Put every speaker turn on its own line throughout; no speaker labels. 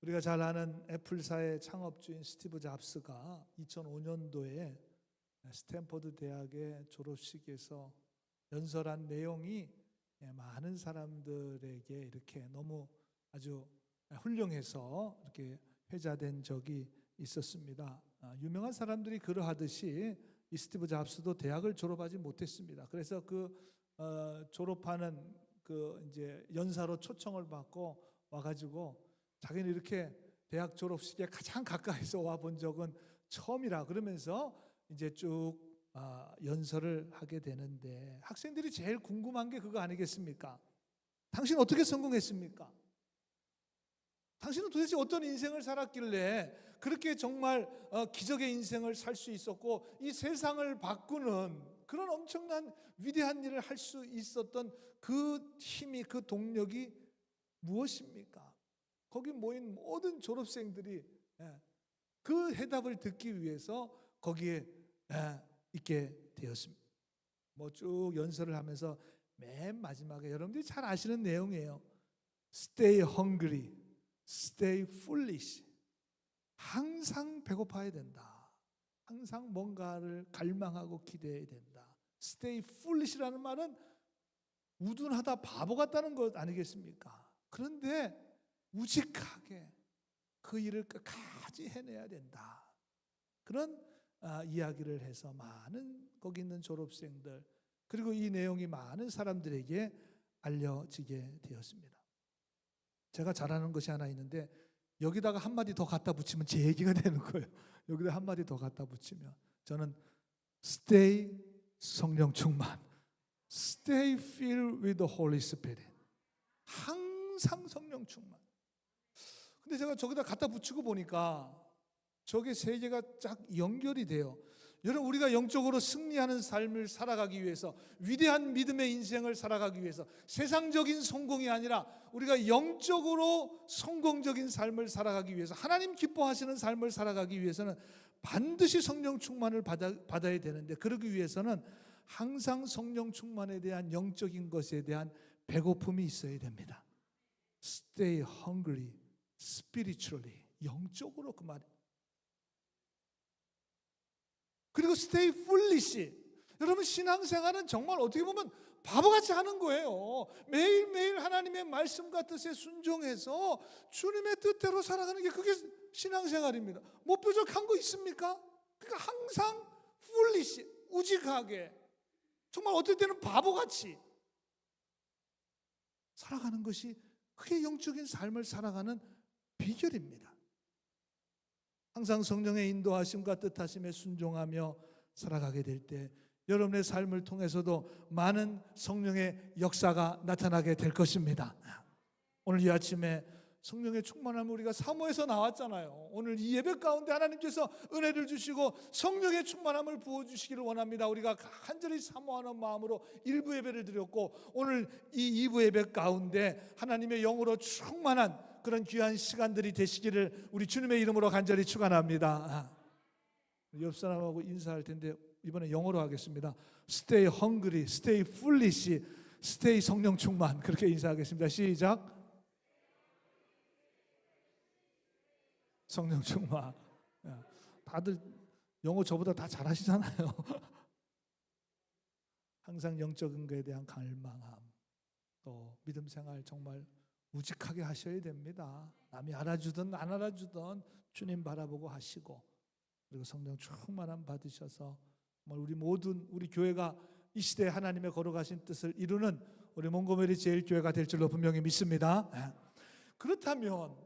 우리가 잘 아는 애플사의 창업주인 스티브 잡스가 2005년도에 스탠퍼드 대학의 졸업식에서 연설한 내용이 많은 사람들에게 이렇게 너무 아주 훌륭해서 이렇게 회자된 적이 있었습니다. 유명한 사람들이 그러하듯이 이 스티브 잡스도 대학을 졸업하지 못했습니다. 그래서 졸업하는 이제 연사로 초청을 받고 와가지고 자기는 이렇게 대학 졸업식에 가장 가까이서 와 본 적은 처음이라 그러면서 이제 쭉 연설을 하게 되는데, 학생들이 제일 궁금한 게 그거 아니겠습니까? 당신 어떻게 성공했습니까? 당신은 도대체 어떤 인생을 살았길래 그렇게 정말 기적의 인생을 살 수 있었고 이 세상을 바꾸는 그런 엄청난 위대한 일을 할 수 있었던 그 힘이, 그 동력이 무엇입니까? 거기 모인 모든 졸업생들이 그 해답을 듣기 위해서 거기에 있게 되었습니다. 뭐 쭉 연설을 하면서 맨 마지막에 여러분들이 잘 아시는 내용이에요. Stay hungry, stay foolish. 항상 배고파야 된다. 항상 뭔가를 갈망하고 기대해야 된다. Stay foolish라는 말은 우둔하다, 바보 같다는 것 아니겠습니까? 그런데 우직하게 그 일을 끝까지 해내야 된다. 그런 이야기를 해서 많은 거기 있는 졸업생들, 그리고 이 내용이 많은 사람들에게 알려지게 되었습니다. 제가 잘하는 것이 하나 있는데 여기다가 한마디 더 갖다 붙이면 제 얘기가 되는 거예요. 여기다 한마디 더 갖다 붙이면 저는 Stay 성령 충만, Stay filled with the Holy Spirit. 항상 성령 충만. 근데 제가 저기다 갖다 붙이고 보니까 저게 세 개가 쫙 연결이 돼요. 여러분, 우리가 영적으로 승리하는 삶을 살아가기 위해서, 위대한 믿음의 인생을 살아가기 위해서, 세상적인 성공이 아니라 우리가 영적으로 성공적인 삶을 살아가기 위해서, 하나님 기뻐하시는 삶을 살아가기 위해서는 반드시 성령 충만을 받아야 되는데, 그러기 위해서는 항상 성령 충만에 대한 영적인 것에 대한 배고픔이 있어야 됩니다. Stay hungry spiritually. 영적으로 그 말이에요. 그리고 stay foolish. 여러분, 신앙생활은 정말 어떻게 보면 바보같이 하는 거예요. 매일매일 하나님의 말씀과 뜻에 순종해서 주님의 뜻대로 살아가는 게 그게 신앙생활입니다. 뭐 뾰족한 거 있습니까? 그러니까 항상 foolish, 우직하게, 정말 어떨 때는 바보같이 살아가는 것이 그게 영적인 삶을 살아가는 비결입니다. 항상 성령의 인도하심과 뜻하심에 순종하며 살아가게 될 때 여러분의 삶을 통해서도 많은 성령의 역사가 나타나게 될 것입니다. 오늘 이 아침에 성령의 충만함을 우리가 사모해서 나왔잖아요. 오늘 이 예배 가운데 하나님께서 은혜를 주시고 성령의 충만함을 부어주시기를 원합니다. 우리가 간절히 사모하는 마음으로 1부 예배를 드렸고, 오늘 이 2부 예배 가운데 하나님의 영으로 충만한 그런 귀한 시간들이 되시기를 우리 주님의 이름으로 간절히 축원합니다. 옆 사람하고 인사할 텐데 이번에 영어로 하겠습니다. Stay hungry, stay foolish, stay 성령 충만. 그렇게 인사하겠습니다. 시작. 성령 충만. 다들 영어 저보다 다 잘하시잖아요. 항상 영적인 것에 대한 갈망함, 또 믿음 생활 정말 우직하게 하셔야 됩니다. 남이 알아주든 안 알아주든 주님 바라보고 하시고, 그리고 성령 충만함 받으셔서 정말 우리 모든 우리 교회가 이 시대에 하나님의 걸어가신 뜻을 이루는 우리 몽고메리 제일교회가 될 줄로 분명히 믿습니다. 그렇다면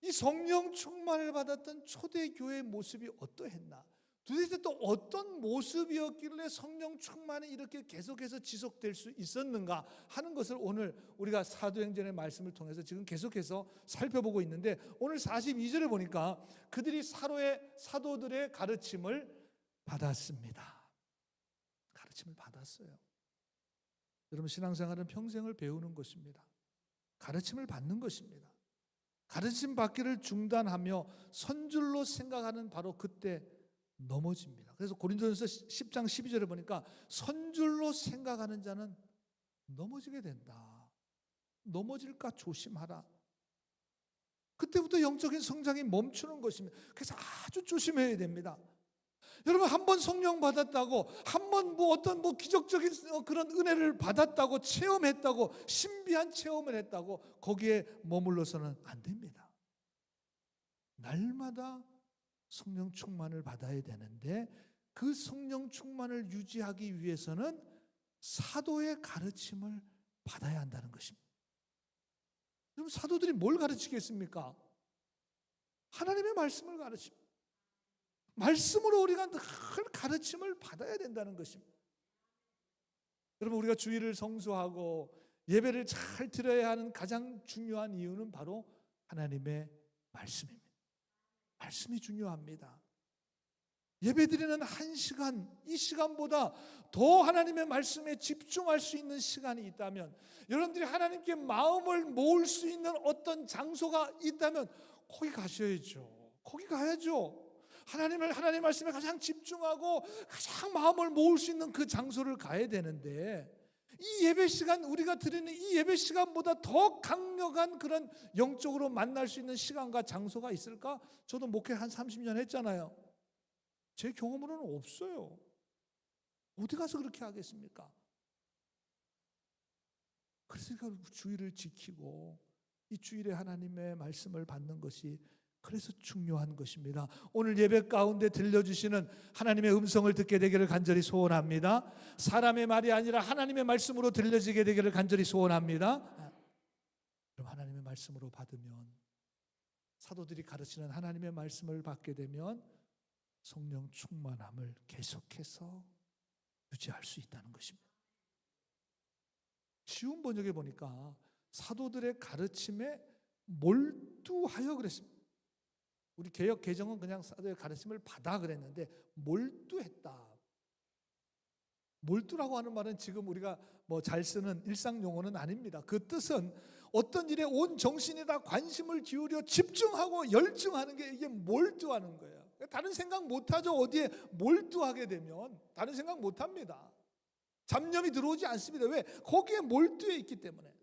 이 성령 충만을 받았던 초대교회의 모습이 어떠했나? 도대체 또 어떤 모습이었길래 성령 충만이 이렇게 계속해서 지속될 수 있었는가 하는 것을 오늘 우리가 사도행전의 말씀을 통해서 지금 계속해서 살펴보고 있는데, 오늘 42절에 보니까 그들이 사도들의 가르침을 받았습니다. 가르침을 받았어요. 여러분, 신앙생활은 평생을 배우는 것입니다. 가르침을 받는 것입니다. 가르침 받기를 중단하며 선줄로 생각하는 바로 그때 넘어집니다. 그래서 고린도전서 10장 12절에 보니까 선줄로 생각하는 자는 넘어지게 된다. 넘어질까 조심하라. 그때부터 영적인 성장이 멈추는 것입니다. 그래서 아주 조심해야 됩니다. 여러분, 한 번 성령 받았다고, 한 번 어떤 기적적인 그런 은혜를 받았다고, 체험했다고, 신비한 체험을 했다고 거기에 머물러서는 안 됩니다. 날마다 성령 충만을 받아야 되는데, 그 성령 충만을 유지하기 위해서는 사도의 가르침을 받아야 한다는 것입니다. 그럼 사도들이 뭘 가르치겠습니까? 하나님의 말씀을 가르칩니다. 말씀으로 우리가 늘 가르침을 받아야 된다는 것입니다. 여러분, 우리가 주일을 성수하고 예배를 잘 드려야 하는 가장 중요한 이유는 바로 하나님의 말씀입니다. 말씀이 중요합니다. 예배드리는 한 시간, 이 시간보다 더 하나님의 말씀에 집중할 수 있는 시간이 있다면, 여러분들이 하나님께 마음을 모을 수 있는 어떤 장소가 있다면 거기 가셔야죠. 거기 가야죠. 하나님 말씀에 가장 집중하고 가장 마음을 모을 수 있는 그 장소를 가야 되는데, 이 예배 시간, 우리가 드리는 이 예배 시간보다 더 강력한 그런 영적으로 만날 수 있는 시간과 장소가 있을까? 저도 목회 한 30년 했잖아요. 제 경험으로는 없어요. 어디 가서 그렇게 하겠습니까? 그래서 주일을 지키고 이 주일에 하나님의 말씀을 받는 것이 그래서 중요한 것입니다. 오늘 예배 가운데 들려주시는 하나님의 음성을 듣게 되기를 간절히 소원합니다. 사람의 말이 아니라 하나님의 말씀으로 들려지게 되기를 간절히 소원합니다. 그럼 하나님의 말씀으로 받으면, 사도들이 가르치는 하나님의 말씀을 받게 되면 성령 충만함을 계속해서 유지할 수 있다는 것입니다. 쉬운 번역에 보니까 사도들의 가르침에 몰두하여 그랬습니다. 우리 개역 개정은 그냥 사도의 가르침을 받아 그랬는데 몰두했다. 몰두라고 하는 말은 지금 우리가 잘 쓰는 일상 용어는 아닙니다. 그 뜻은 어떤 일에 온 정신이다 관심을 기울여 집중하고 열중하는 게 이게 몰두하는 거예요. 다른 생각 못하죠. 어디에 몰두하게 되면 다른 생각 못합니다. 잡념이 들어오지 않습니다. 왜? 거기에 몰두해 있기 때문에.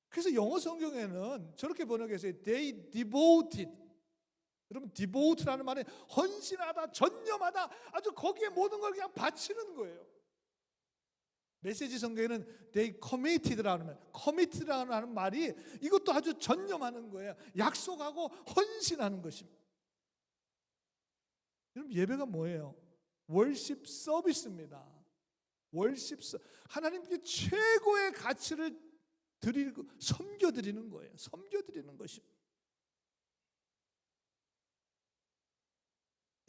그래서 영어 성경에는 저렇게 번역해서 they devoted. 여러분, devote라는 말은 헌신하다, 전념하다, 아주 거기에 모든 걸 그냥 바치는 거예요. 메시지 성경에는 they committed라는 말이 이것도 아주 전념하는 거예요. 약속하고 헌신하는 것입니다. 여러분, 예배가 뭐예요? 월십 서비스입니다. 하나님께 최고의 가치를 드리고 섬겨드리는 거예요. 섬겨드리는 것입니다.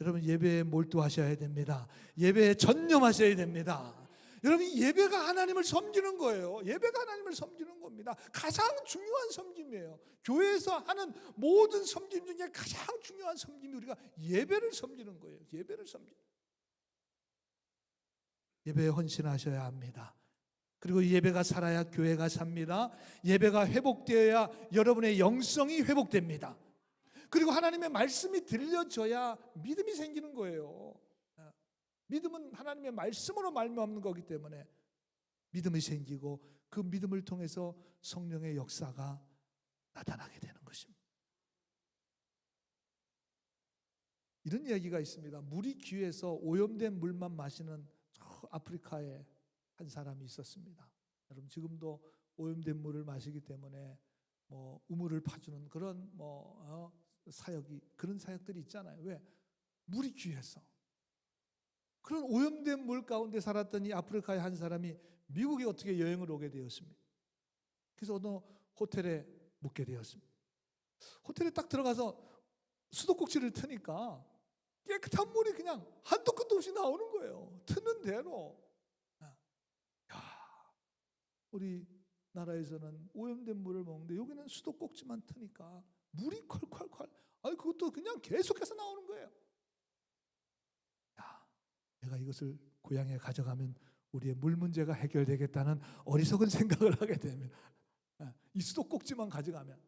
여러분, 예배에 몰두하셔야 됩니다. 예배에 전념하셔야 됩니다. 여러분, 예배가 하나님을 섬기는 거예요. 예배가 하나님을 섬기는 겁니다. 가장 중요한 섬김이에요. 교회에서 하는 모든 섬김 중에 가장 중요한 섬김이 우리가 예배를 섬기는 거예요. 예배를 섬기는. 예배에 헌신하셔야 합니다. 그리고 예배가 살아야 교회가 삽니다. 예배가 회복되어야 여러분의 영성이 회복됩니다. 그리고 하나님의 말씀이 들려져야 믿음이 생기는 거예요. 믿음은 하나님의 말씀으로 말미암는 거기 때문에 믿음이 생기고 그 믿음을 통해서 성령의 역사가 나타나게 되는 것입니다. 이런 이야기가 있습니다. 물이 귀해서 오염된 물만 마시는 아프리카에 한 사람이 있었습니다. 여러분, 지금도 오염된 물을 마시기 때문에 우물을 파주는 그런 그런 사역들이 있잖아요. 왜? 물이 귀해서. 그런 오염된 물 가운데 살았던 이 아프리카의 한 사람이 미국에 어떻게 여행을 오게 되었습니다. 그래서 어느 호텔에 묵게 되었습니다. 호텔에 딱 들어가서 수도꼭지를 트니까 깨끗한 물이 그냥 한도 끝도 없이 나오는 거예요. 트는 대로. 우리 나라에서는 오염된 물을 먹는데 여기는 수도꼭지만 트니까 물이 콸콸콸. 그것도 그냥 계속해서 나오는 거예요. 내가 이것을 고향에 가져가면 우리의 물 문제가 해결되겠다는 어리석은 생각을 하게 되면 이 수도꼭지만 가져가면.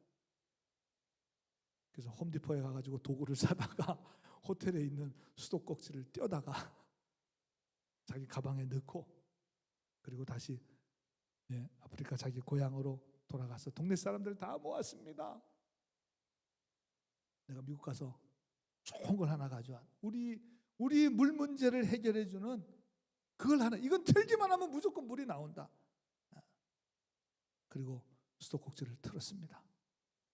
그래서 홈디포에 가가지고 도구를 사다가 호텔에 있는 수도꼭지를 떼다가 자기 가방에 넣고 그리고 다시 아프리카 자기 고향으로 돌아가서 동네 사람들 다 모았습니다. 내가 미국 가서 좋은 걸 하나 가져와. 우리 물 문제를 해결해 주는 그걸 하나. 이건 틀기만 하면 무조건 물이 나온다. 그리고 수도꼭지를 틀었습니다.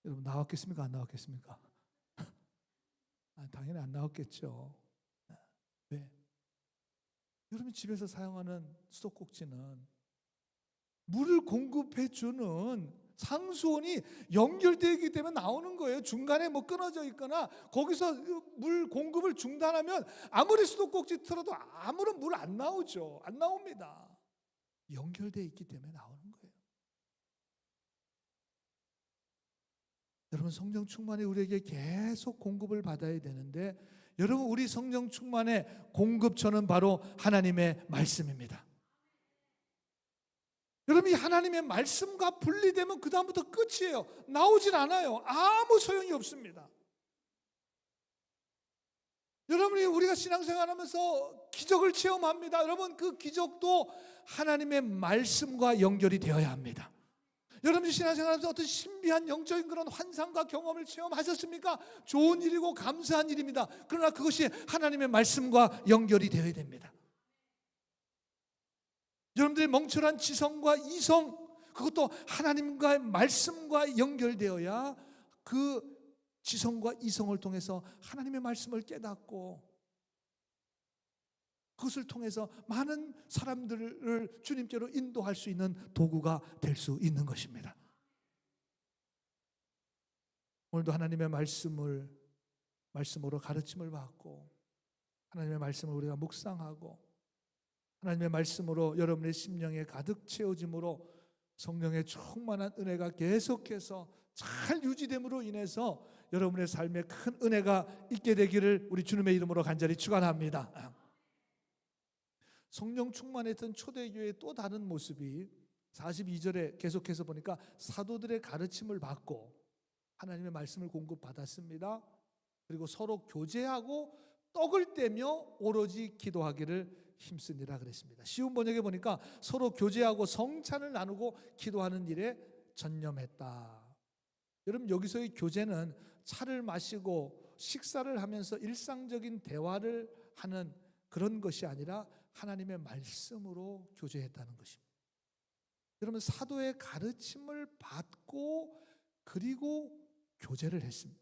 여러분 나왔겠습니까? 안 나왔겠습니까? 당연히 안 나왔겠죠. 왜? 여러분 집에서 사용하는 수도꼭지는 물을 공급해 주는 상수원이 연결되기 때문에 나오는 거예요. 중간에 뭐 끊어져 있거나 거기서 물 공급을 중단하면 아무리 수도꼭지 틀어도 아무런 물 안 나오죠. 안 나옵니다. 연결되어 있기 때문에 나오는 거예요. 여러분 성령 충만이 우리에게 계속 공급을 받아야 되는데, 여러분 우리 성령 충만의 공급처는 바로 하나님의 말씀입니다. 여러분 이 하나님의 말씀과 분리되면 그 다음부터 끝이에요. 나오질 않아요. 아무 소용이 없습니다. 여러분이 우리가 신앙생활하면서 기적을 체험합니다. 여러분 그 기적도 하나님의 말씀과 연결이 되어야 합니다. 여러분이 신앙생활하면서 어떤 신비한 영적인 그런 환상과 경험을 체험하셨습니까? 좋은 일이고 감사한 일입니다. 그러나 그것이 하나님의 말씀과 연결이 되어야 됩니다. 여러분들의 멍청한 지성과 이성, 그것도 하나님과의 말씀과 연결되어야 그 지성과 이성을 통해서 하나님의 말씀을 깨닫고 그것을 통해서 많은 사람들을 주님께로 인도할 수 있는 도구가 될 수 있는 것입니다. 오늘도 하나님의 말씀으로 가르침을 받고 하나님의 말씀을 우리가 묵상하고 하나님의 말씀으로 여러분의 심령에 가득 채워짐으로 성령의 충만한 은혜가 계속해서 잘 유지됨으로 인해서 여러분의 삶에 큰 은혜가 있게 되기를 우리 주님의 이름으로 간절히 축원합니다. 성령 충만했던 초대교회의 또 다른 모습이 42절에 계속해서 보니까 사도들의 가르침을 받고 하나님의 말씀을 공급받았습니다. 그리고 서로 교제하고 떡을 떼며 오로지 기도하기를 힘쓰니라 그랬습니다. 쉬운 번역에 보니까 서로 교제하고 성찬을 나누고 기도하는 일에 전념했다. 여러분 여기서의 교제는 차를 마시고 식사를 하면서 일상적인 대화를 하는 그런 것이 아니라 하나님의 말씀으로 교제했다는 것입니다. 여러분 사도의 가르침을 받고 그리고 교제를 했습니다.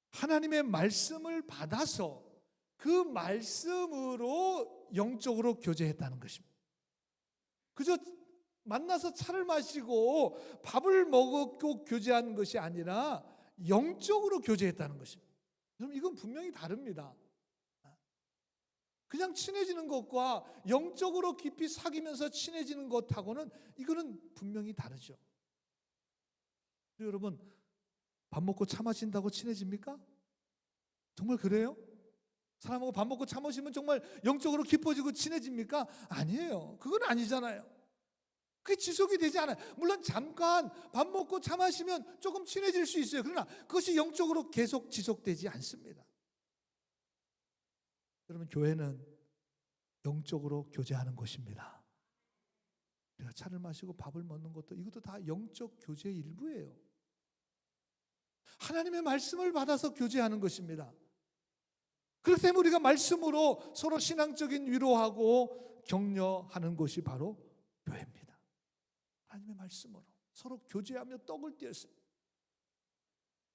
하나님의 말씀을 받아서 그 말씀으로 영적으로 교제했다는 것입니다. 그저 만나서 차를 마시고 밥을 먹고 교제하는 것이 아니라 영적으로 교제했다는 것입니다. 여러분 이건 분명히 다릅니다. 그냥 친해지는 것과 영적으로 깊이 사귀면서 친해지는 것하고는 이거는 분명히 다르죠. 여러분 밥 먹고 차 마신다고 친해집니까? 정말 그래요? 사람하고 밥 먹고 차 마시면 정말 영적으로 깊어지고 친해집니까? 아니에요. 그건 아니잖아요. 그게 지속이 되지 않아요. 물론 잠깐 밥 먹고 차 마시면 조금 친해질 수 있어요. 그러나 그것이 영적으로 계속 지속되지 않습니다. 여러분 교회는 영적으로 교제하는 곳입니다. 우리가 차를 마시고 밥을 먹는 것도 이것도 다 영적 교제의 일부예요. 하나님의 말씀을 받아서 교제하는 것입니다. 그렇기 때문에 우리가 말씀으로 서로 신앙적인 위로하고 격려하는 것이 바로 교회입니다. 하나님의 말씀으로 서로 교제하며 떡을 떼었습니다.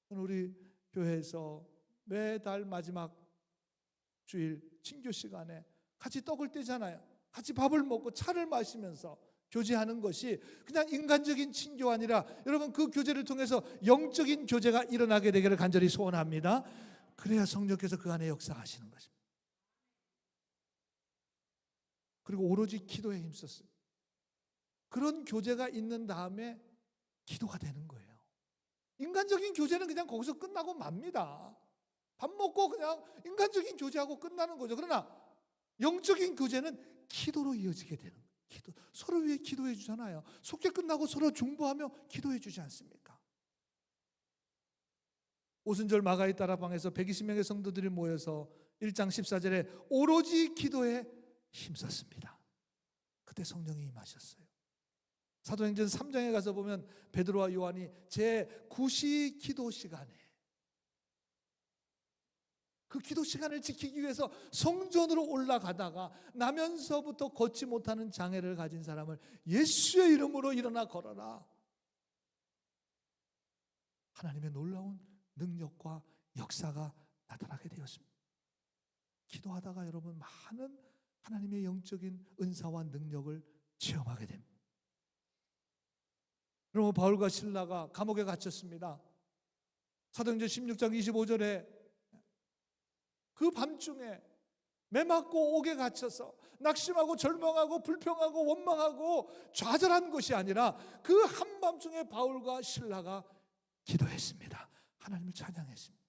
우리 교회에서 매달 마지막 주일 친교 시간에 같이 떡을 떼잖아요. 같이 밥을 먹고 차를 마시면서 교제하는 것이 그냥 인간적인 친교가 아니라 여러분 그 교제를 통해서 영적인 교제가 일어나게 되기를 간절히 소원합니다. 그래야 성령께서 그 안에 역사하시는 것입니다. 그리고 오로지 기도에 힘썼어요. 그런 교제가 있는 다음에 기도가 되는 거예요. 인간적인 교제는 그냥 거기서 끝나고 맙니다. 밥 먹고 그냥 인간적인 교제하고 끝나는 거죠. 그러나 영적인 교제는 기도로 이어지게 되는 거예요. 기도. 서로 위해 기도해 주잖아요. 속죄 끝나고 서로 중보하며 기도해 주지 않습니까? 오순절 마가의 다락방에서 120명의 성도들이 모여서 1장 14절에 오로지 기도에 힘썼습니다. 그때 성령이 임하셨어요. 사도행전 3장에 가서 보면 베드로와 요한이 제9시 기도 시간에 그 기도 시간을 지키기 위해서 성전으로 올라가다가 나면서부터 걷지 못하는 장애를 가진 사람을 예수의 이름으로 일어나 걸어라. 하나님의 놀라운 능력과 역사가 나타나게 되었습니다. 기도하다가 여러분 많은 하나님의 영적인 은사와 능력을 체험하게 됩니다. 여러분, 바울과 실라가 감옥에 갇혔습니다. 사도행전 16장 25절에 그 밤중에 매 맞고 옥에 갇혀서 낙심하고 절망하고 불평하고 원망하고 좌절한 것이 아니라 그 한밤중에 바울과 실라가 기도했습니다. 하나님을 찬양했습니다.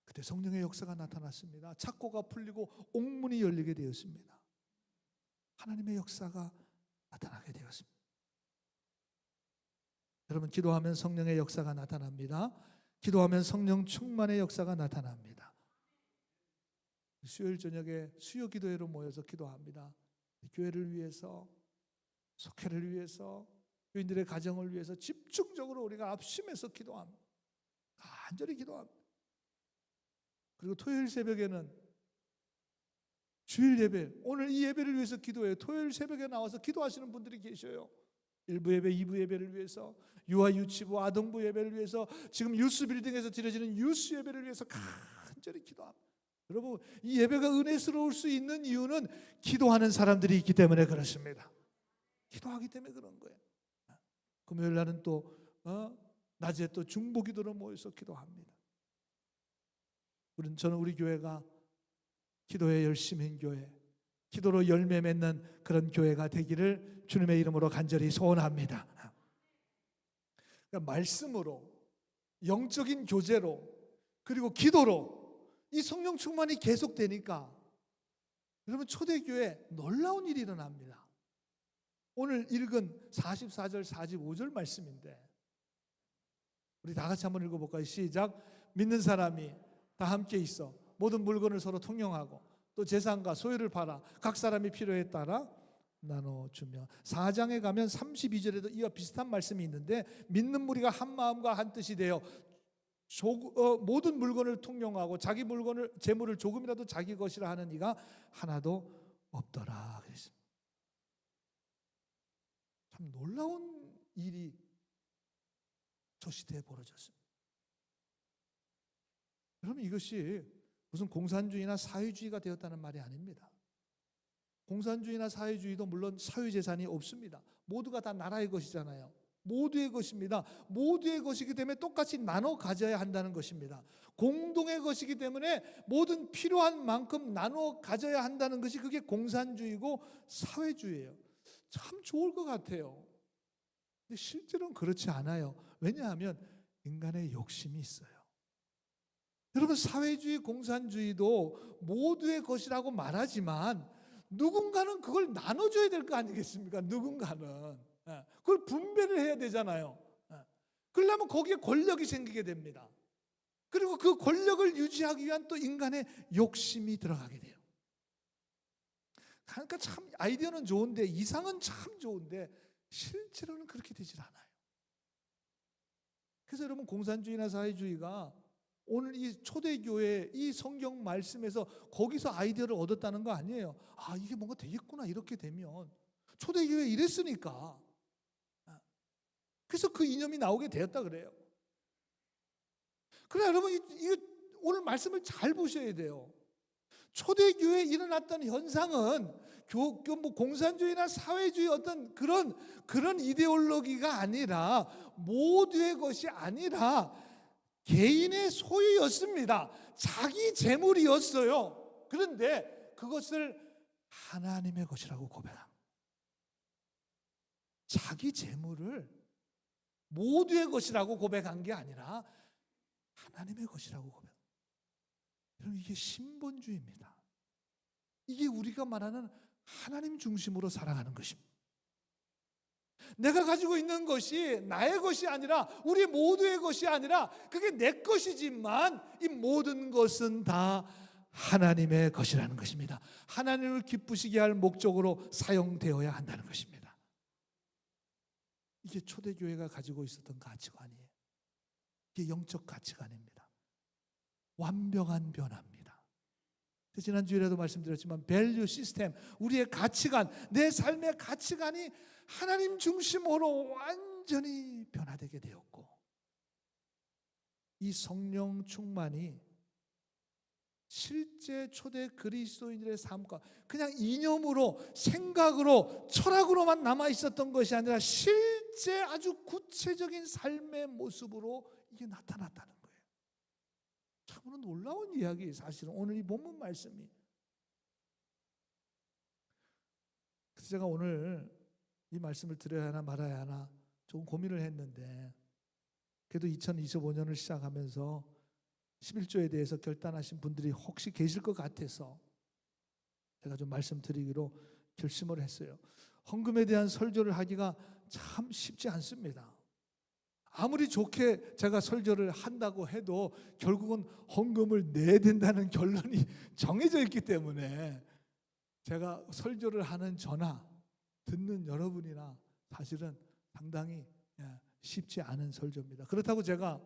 그때 성령의 역사가 나타났습니다. 착고가 풀리고 옥문이 열리게 되었습니다. 하나님의 역사가 나타나게 되었습니다. 여러분, 기도하면 성령의 역사가 나타납니다. 기도하면 성령 충만의 역사가 나타납니다. 수요일 저녁에 수요 기도회로 모여서 기도합니다. 교회를 위해서, 속회를 위해서, 교인들의 가정을 위해서 집중적으로 우리가 합심해서 기도합니다. 간절히 기도합니다. 그리고 토요일 새벽에는 주일 예배, 오늘 이 예배를 위해서 기도해요. 토요일 새벽에 나와서 기도하시는 분들이 계셔요. 1부 예배, 2부 예배를 위해서, 유아 유치부, 아동부 예배를 위해서, 지금 유스 빌딩에서 드려지는 유스 예배를 위해서 간절히 기도합니다. 여러분, 이 예배가 은혜스러울 수 있는 이유는 기도하는 사람들이 있기 때문에 그렇습니다. 기도하기 때문에 그런 거예요. 금요일 날은 또 낮에 또 중보기도로 모여서 기도합니다. 저는 우리 교회가 기도에 열심인 교회, 기도로 열매 맺는 그런 교회가 되기를 주님의 이름으로 간절히 소원합니다. 그러니까 말씀으로, 영적인 교제로, 그리고 기도로 이 성령 충만이 계속되니까 여러분, 초대교회 놀라운 일이 일어납니다. 오늘 읽은 44절 45절 말씀인데 우리 다 같이 한번 읽어볼까요? 시작. 믿는 사람이 다 함께 있어 모든 물건을 서로 통용하고 또 재산과 소유를 팔아 각 사람이 필요에 따라 나눠주며. 4장에 가면 32절에도 이와 비슷한 말씀이 있는데 믿는 무리가 한 마음과 한 뜻이 되어 모든 물건을 통용하고 자기 물건을 재물을 조금이라도 자기 것이라 하는 이가 하나도 없더라 그랬습니다. 참 놀라운 일이 저 시대에 벌어졌습니다. 여러분, 이것이 무슨 공산주의나 사회주의가 되었다는 말이 아닙니다. 공산주의나 사회주의도 물론 사유재산이 없습니다. 모두가 다 나라의 것이잖아요. 모두의 것입니다. 모두의 것이기 때문에 똑같이 나눠 가져야 한다는 것입니다. 공동의 것이기 때문에 모든 필요한 만큼 나눠 가져야 한다는 것이 그게 공산주의고 사회주의예요. 참 좋을 것 같아요. 근데 실제로는 그렇지 않아요. 왜냐하면 인간의 욕심이 있어요. 여러분, 사회주의, 공산주의도 모두의 것이라고 말하지만 누군가는 그걸 나눠줘야 될 거 아니겠습니까? 누군가는 그걸 분배를 해야 되잖아요. 그러려면 거기에 권력이 생기게 됩니다. 그리고 그 권력을 유지하기 위한 또 인간의 욕심이 들어가게 돼요. 그러니까 참 아이디어는 좋은데, 이상은 참 좋은데 실제로는 그렇게 되질 않아요. 그래서 여러분, 공산주의나 사회주의가 오늘 이 초대교회 이 성경 말씀에서 거기서 아이디어를 얻었다는 거 아니에요. 아, 이게 뭔가 되겠구나, 이렇게 되면. 초대교회 이랬으니까. 그래서 그 이념이 나오게 되었다 그래요. 그래, 여러분, 이 오늘 말씀을 잘 보셔야 돼요. 초대교회에 일어났던 현상은 뭐 공산주의나 사회주의 어떤 그런 이데올로기가 아니라, 모두의 것이 아니라 개인의 소유였습니다. 자기 재물이었어요. 그런데 그것을 하나님의 것이라고 고백합니다. 자기 재물을 모두의 것이라고 고백한 게 아니라 하나님의 것이라고 고백합니다. 여러분, 이게 신본주의입니다. 이게 우리가 말하는 하나님 중심으로 살아가는 것입니다. 내가 가지고 있는 것이 나의 것이 아니라, 우리 모두의 것이 아니라, 그게 내 것이지만 이 모든 것은 다 하나님의 것이라는 것입니다. 하나님을 기쁘시게 할 목적으로 사용되어야 한다는 것입니다. 이게 초대교회가 가지고 있었던 가치관이에요. 이게 영적 가치관입니다. 완벽한 변화입니다. 지난주에도 말씀드렸지만 밸류 시스템, 우리의 가치관, 내 삶의 가치관이 하나님 중심으로 완전히 변화되게 되었고, 이 성령 충만이 실제 초대 그리스도인들의 삶과 그냥 이념으로, 생각으로, 철학으로만 남아 있었던 것이 아니라 실제 아주 구체적인 삶의 모습으로 이게 나타났다는 거예요. 참으로 놀라운 이야기, 사실은 오늘 이 본문 말씀이. 그래서 제가 오늘 이 말씀을 드려야 하나 말아야 하나 조금 고민을 했는데, 그래도 2025년을 시작하면서 11조에 대해서 결단하신 분들이 혹시 계실 것 같아서 제가 좀 말씀드리기로 결심을 했어요. 헌금에 대한 설교를 하기가 참 쉽지 않습니다. 아무리 좋게 제가 설교를 한다고 해도 결국은 헌금을 내야 된다는 결론이 정해져 있기 때문에 제가 설교를 하는 저나 듣는 여러분이나 사실은 상당히 쉽지 않은 설교입니다. 그렇다고 제가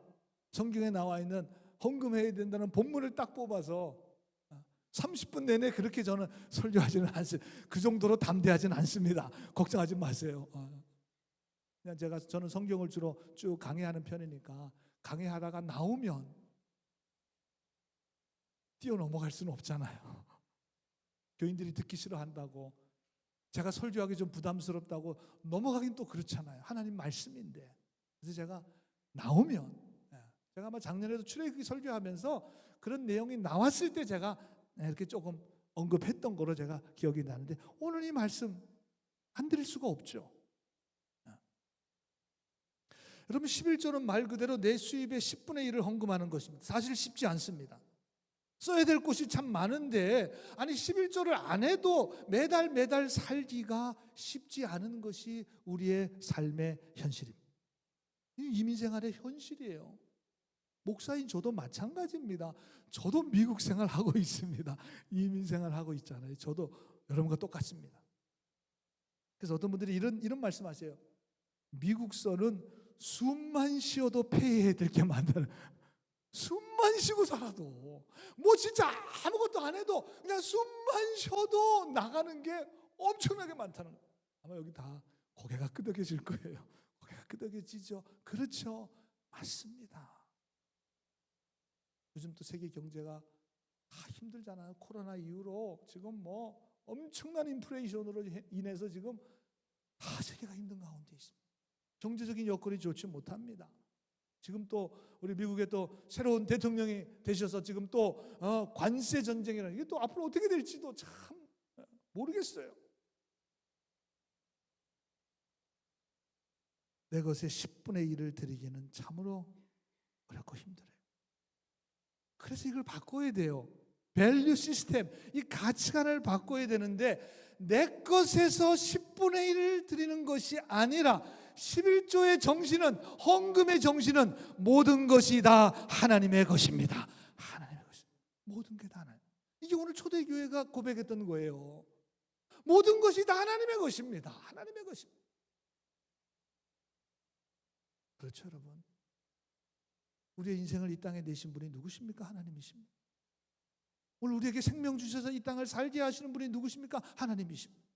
성경에 나와 있는 헌금해야 된다는 본문을 딱 뽑아서 30분 내내 그렇게 저는 설교하지는 않습니다. 그 정도로 담대하지는 않습니다. 걱정하지 마세요. 그냥 저는 성경을 주로 쭉 강해하는 편이니까 강해하다가 나오면 뛰어넘어갈 수는 없잖아요. 교인들이 듣기 싫어한다고, 제가 설교하기 좀 부담스럽다고 넘어가긴 또 그렇잖아요. 하나님 말씀인데. 그래서 제가 나오면, 제가 아마 작년에도 출애굽기 설교하면서 그런 내용이 나왔을 때 제가 이렇게 조금 언급했던 거로 제가 기억이 나는데, 오늘 이 말씀 안 드릴 수가 없죠. 여러분, 11조는 말 그대로 내 수입의 10분의 1을 헌금하는 것입니다. 사실 쉽지 않습니다. 써야 될 곳이 참 많은데, 아니 11조를 안 해도 매달 살기가 쉽지 않은 것이 우리의 삶의 현실입니다. 이민생활의 현실이에요. 목사인 저도 마찬가지입니다. 저도 미국 생활하고 있습니다. 이민생활하고 있잖아요. 저도 여러분과 똑같습니다. 그래서 어떤 분들이 이런 말씀하세요. 미국서는 숨만 쉬어도 폐해야 될 게 많다는. 숨만 쉬고 살아도, 뭐 진짜 아무것도 안 해도 그냥 숨만 쉬어도 나가는 게 엄청나게 많다는 거예요. 아마 여기 다 고개가 끄덕여질 거예요. 고개가 끄덕여지죠. 그렇죠. 맞습니다. 요즘 또 세계 경제가 힘들잖아요. 코로나 이후로 지금 뭐 엄청난 인플레이션으로 인해서 지금 다 세계가 힘든 가운데 있습니다. 경제적인 여건이 좋지 못합니다. 지금 또 우리 미국에 또 새로운 대통령이 되셔서 지금 또 관세 전쟁이라는 이게 또 앞으로 어떻게 될지도 참 모르겠어요. 내 것의 10분의 1을 드리기는 참으로 어렵고 힘들어요. 그래서 이걸 바꿔야 돼요. 밸류 시스템, 이 가치관을 바꿔야 되는데, 내 것에서 10분의 1을 드리는 것이 아니라 11조의 정신은, 헌금의 정신은 모든 것이 다 하나님의 것입니다. 하나님의 것입니다. 모든 게 다 하나님. 이게 오늘 초대교회가 고백했던 거예요. 모든 것이 다 하나님의 것입니다. 하나님의 것입니다. 그렇죠, 여러분? 우리의 인생을 이 땅에 내신 분이 누구십니까? 하나님이십니다. 오늘 우리에게 생명 주셔서 이 땅을 살게 하시는 분이 누구십니까? 하나님이십니다.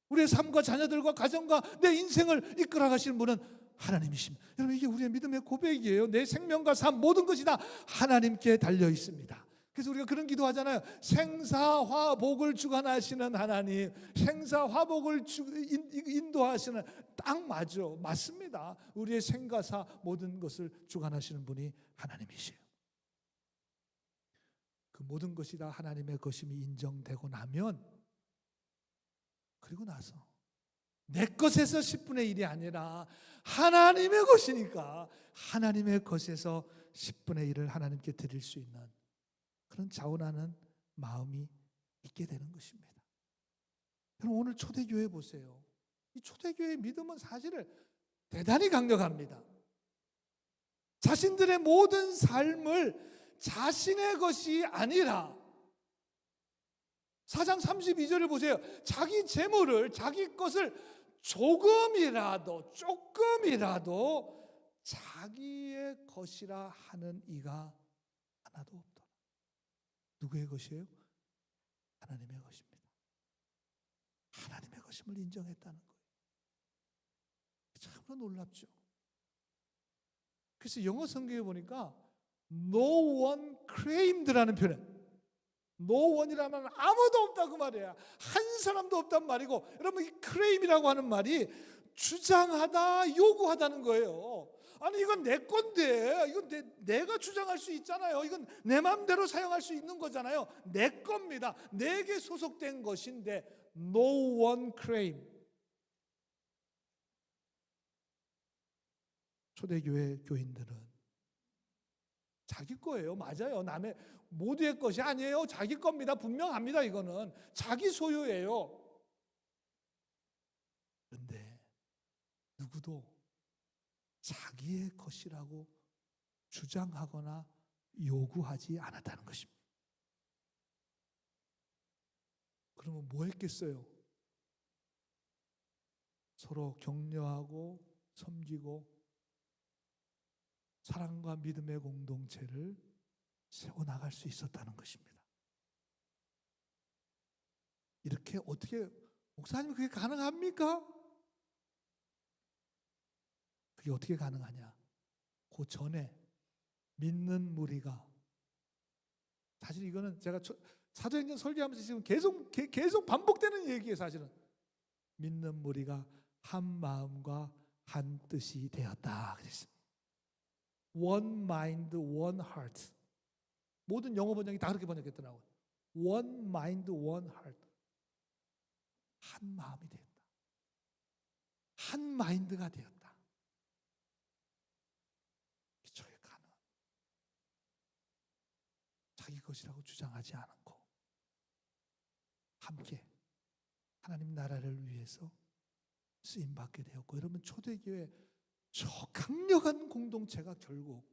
우리의 삶과 자녀들과 가정과 내 인생을 이끌어 가시는 분은 하나님이십니다. 여러분, 이게 우리의 믿음의 고백이에요. 내 생명과 삶 모든 것이 다 하나님께 달려 있습니다. 그래서 우리가 그런 기도하잖아요. 생사화복을 주관하시는 하나님, 생사화복을 인도하시는, 딱 맞습니다. 우리의 생가사 모든 것을 주관하시는 분이 하나님이시에요. 그 모든 것이 다 하나님의 것임이 인정되고 나면, 그리고 나서 내 것에서 10분의 1이 아니라 하나님의 것이니까 하나님의 것에서 10분의 1을 하나님께 드릴 수 있는 그런 자원하는 마음이 있게 되는 것입니다. 여러분, 오늘 초대교회 보세요. 이 초대교회의 믿음은 사실은 대단히 강력합니다. 자신들의 모든 삶을 자신의 것이 아니라 4장 32절을 보세요. 자기 재물을, 자기 것을 조금이라도 자기의 것이라 하는 이가 하나도 없더라. 누구의 것이에요? 하나님의 것입니다. 하나님의 것임을 인정했다는 거예요. 참으로 놀랍죠. 그래서 영어 성경에 보니까 No one claimed라는 표현, No one이라면 아무도 없다 그 말이야. 한 사람도 없단 말이고, 여러분 이 claim이라고 하는 말이 주장하다, 요구하다는 거예요. 아니 이건 내 건데, 이건 내가 주장할 수 있잖아요. 이건 내 마음대로 사용할 수 있는 거잖아요. 내 겁니다. 내게 소속된 것인데 No one claim. 초대교회 교인들은 자기 거예요. 맞아요. 남의 모두의 것이 아니에요. 자기 겁니다. 분명합니다. 이거는 자기 소유예요. 그런데 누구도 자기의 것이라고 주장하거나 요구하지 않았다는 것입니다. 그러면 뭐 했겠어요? 서로 격려하고 섬기고 사랑과 믿음의 공동체를 세워나갈 수 있었다는 것입니다. 이렇게 어떻게, 목사님 그게 가능합니까? 그게 어떻게 가능하냐? 그 전에 믿는 무리가, 사실 이거는 제가 사도행전 설교하면서 지금 계속 반복되는 얘기예요. 사실은 믿는 무리가 한 마음과 한 뜻이 되었다 그랬습니다. One mind, one heart. 모든 영어 번역이 다 그렇게 번역했더라고요. One mind, one heart. 한 마음이 되었다. 한 마인드가 되었다. 저게 가능합니다. 자기 것이라고 주장하지 않고 함께 하나님 나라를 위해서 쓰임받게 되었고, 여러분 초대교회 저 강력한 공동체가 결국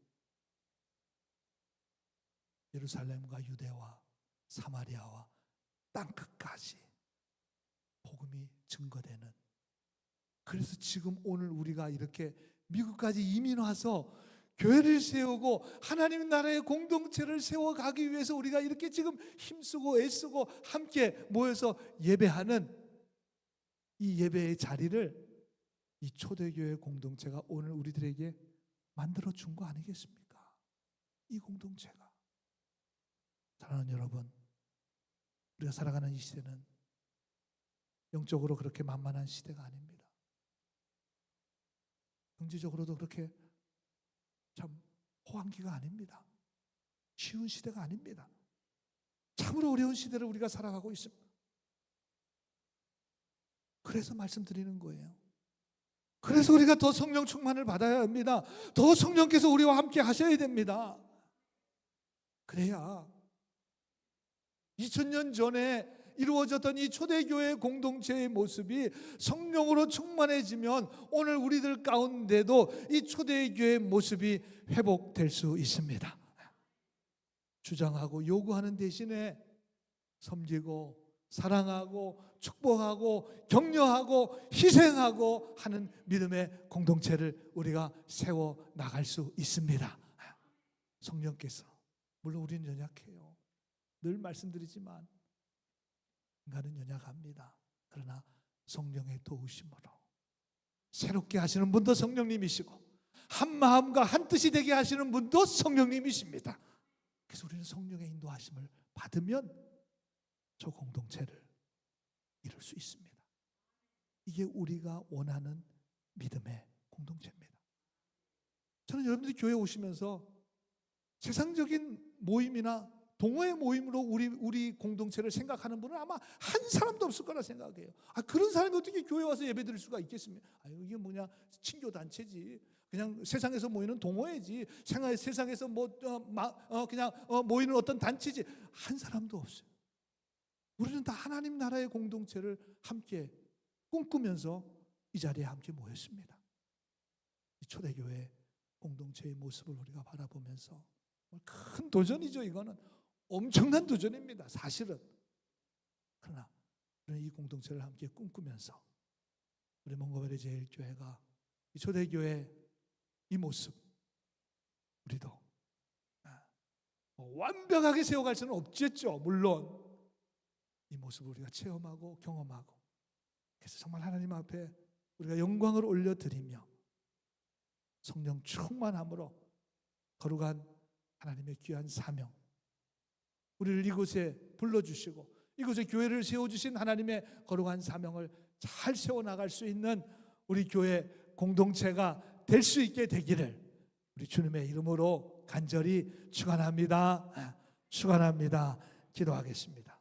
예루살렘과 유대와 사마리아와 땅끝까지 복음이 증거되는, 그래서 지금 오늘 우리가 이렇게 미국까지 이민 와서 교회를 세우고 하나님 나라의 공동체를 세워가기 위해서 우리가 이렇게 지금 힘쓰고 애쓰고 함께 모여서 예배하는 이 예배의 자리를 이 초대교회 공동체가 오늘 우리들에게 만들어 준 거 아니겠습니까? 이 공동체가. 사랑하는 여러분, 우리가 살아가는 이 시대는 영적으로 그렇게 만만한 시대가 아닙니다. 경제적으로도 그렇게 참 호황기가 아닙니다. 쉬운 시대가 아닙니다. 참으로 어려운 시대를 우리가 살아가고 있습니다. 그래서 말씀드리는 거예요. 그래서 우리가 더 성령 충만을 받아야 합니다. 더 성령께서 우리와 함께 하셔야 됩니다. 그래야 2000년 전에 이루어졌던 이 초대교회 공동체의 모습이 성령으로 충만해지면 오늘 우리들 가운데도 이 초대교회 모습이 회복될 수 있습니다. 주장하고 요구하는 대신에 섬기고 사랑하고 축복하고 격려하고 희생하고 하는 믿음의 공동체를 우리가 세워 나갈 수 있습니다. 성령께서, 물론 우리는 연약해요. 늘 말씀드리지만 인간은 연약합니다. 그러나 성령의 도우심으로 새롭게 하시는 분도 성령님이시고 한 마음과 한 뜻이 되게 하시는 분도 성령님이십니다. 그래서 우리는 성령의 인도하심을 받으면 저 공동체를 이룰 수 있습니다. 이게 우리가 원하는 믿음의 공동체입니다. 저는 여러분들이 교회 오시면서 세상적인 모임이나 동호회 모임으로 우리 공동체를 생각하는 분은 아마 한 사람도 없을 거라 생각해요. 그런 사람이 어떻게 교회 와서 예배 드릴 수가 있겠습니까? 이게 뭐냐, 친교 단체지, 그냥 세상에서 모이는 동호회지, 세상에서 그냥 모이는 어떤 단체지, 한 사람도 없어요. 우리는 다 하나님 나라의 공동체를 함께 꿈꾸면서 이 자리에 함께 모였습니다. 이 초대교회 공동체의 모습을 우리가 바라보면서 큰 도전이죠. 이거는 엄청난 도전입니다. 사실은. 그러나 우리는 이 공동체를 함께 꿈꾸면서 우리 몽고베리 제일교회가 이 초대교회 이 모습 우리도 완벽하게 세워갈 수는 없겠죠. 물론 이 모습을 우리가 체험하고 경험하고, 그래서 정말 하나님 앞에 우리가 영광을 올려드리며 성령 충만함으로 거룩한 하나님의 귀한 사명, 우리를 이곳에 불러주시고 이곳에 교회를 세워주신 하나님의 거룩한 사명을 잘 세워나갈 수 있는 우리 교회 공동체가 될 수 있게 되기를 우리 주님의 이름으로 간절히 축원합니다. 축원합니다. 기도하겠습니다.